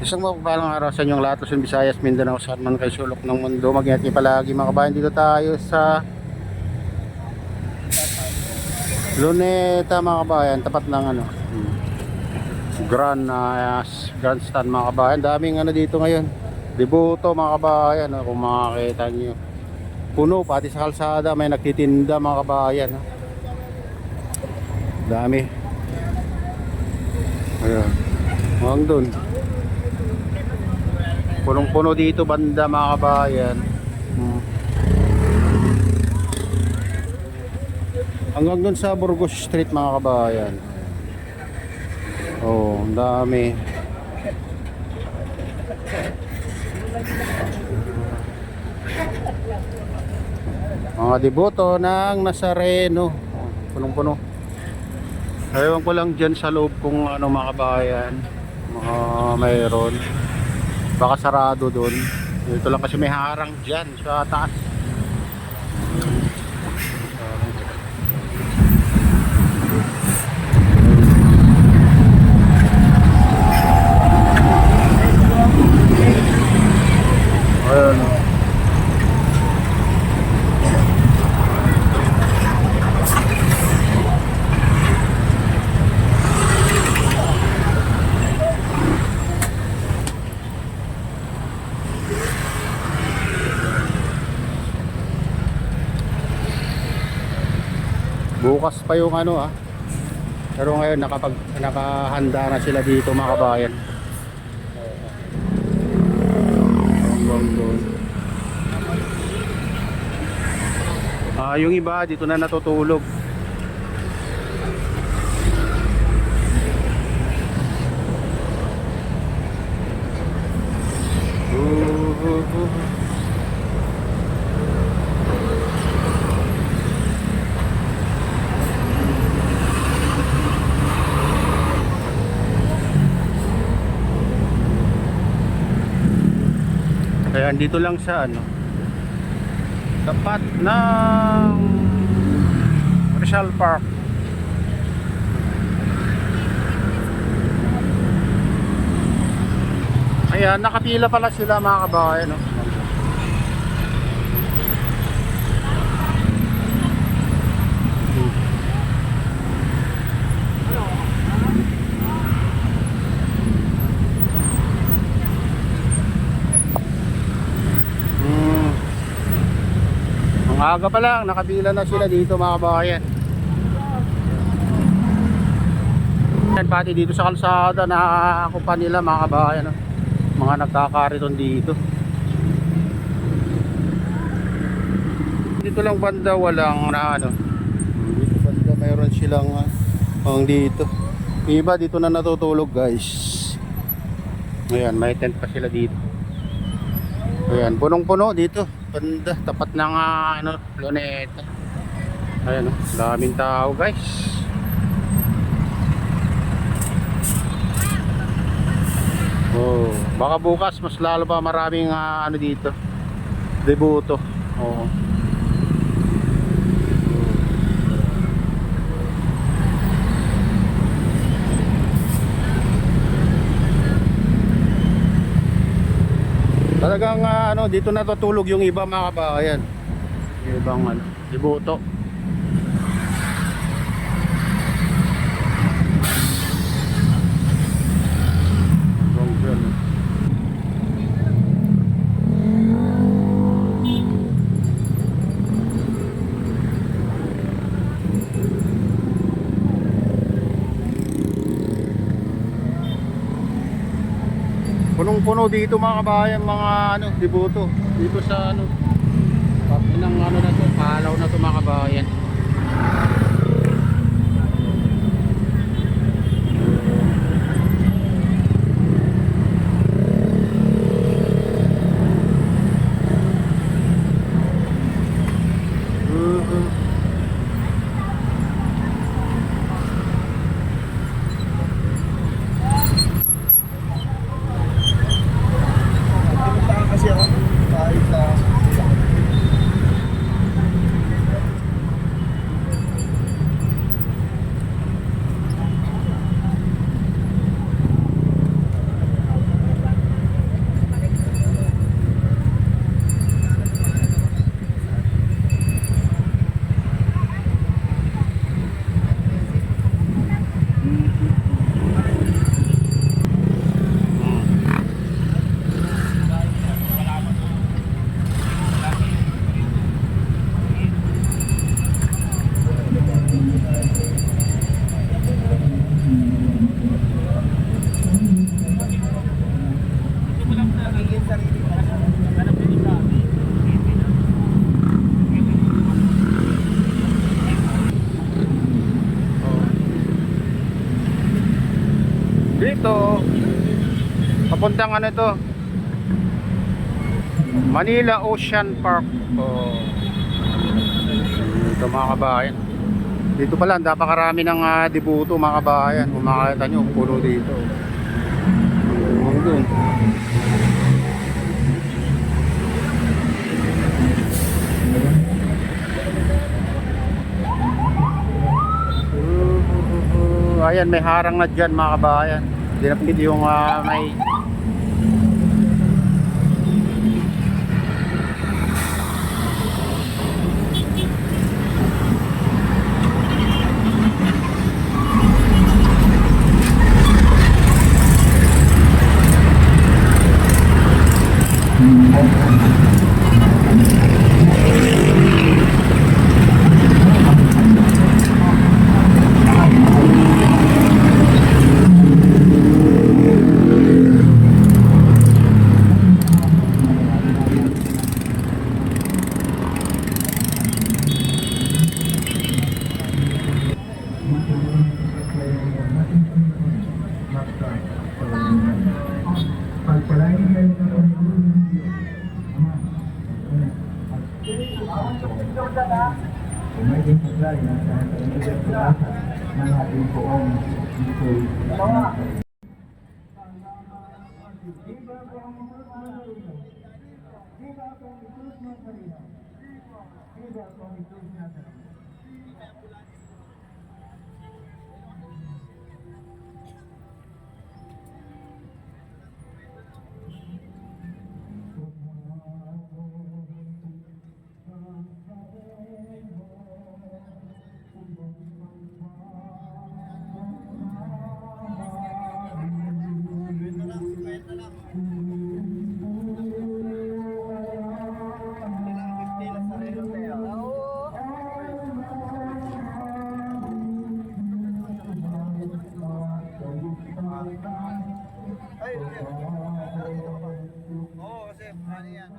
Isang mapagpalang araw sa inyong lahat, Luzon, Visayas, Mindanao, saan man kayo sulok ng mundo. Mag-ingat kayo palagi mga kabayan. Dito tayo sa Luneta mga kabayan, tapat ng Grandstand mga kabayan. Daming dito ngayon, deboto mga kabayan, kung makakita nyo. Puno pati sa kalsada, may nagtitinda mga kabayan. Dami. Ayun, hanggang dun. Punong-puno dito banda mga kabayan. Hanggang dun sa Burgos Street mga kabayan. Oh, ang dami. Mga deboto ng Nazareno. Punong-puno. Ewan ko lang dyan sa loob kung mga kabayan. Mayroon. Baka sarado doon. Dito lang kasi may harang dyan sa taas. Ayun. Bukas pa yung pero ngayon nakahanda na sila dito mga kabayan. Yung iba dito na natutulog. Ayan, dito lang sa tapat ng Rizal Park. Ayan, nakapila pala sila mga kabayan, no? Aga pa lang, nakabila na sila dito mga kabayan. Pati dito sa kalsada nakakupa nila mga kabayan, no? Mga nagkakariton dito. Dito lang banda walang dito banda mayroon silang dito. Iba dito na natutulog guys. Ayan, may tent pa sila dito. Ayan, punong-puno dito. Banda, tapat ng Luneta. Ayan, daming tao guys. Oh, baka bukas mas lalo pa maraming dito. Deboto. Oh. Talagang dito natutulog yung iba mga kabayan. Yung ibang deboto. Punong-puno dito mga kabayan, mga deboto dito sa pati ng na to, palaw na to mga kabayan. dito. Papuntang ano ito? Manila Ocean Park. Oh. Ito mga kabayan. Dito pala, napakarami ng debuto mga kabayan. Kung makakita nyo, puno dito. Doon. Ayan, may harang na dyan mga kabayan. Hindi na pwede yung may Emerging supply ng immediate pulasa ng ating poong dito. Oo, kasi ano yan.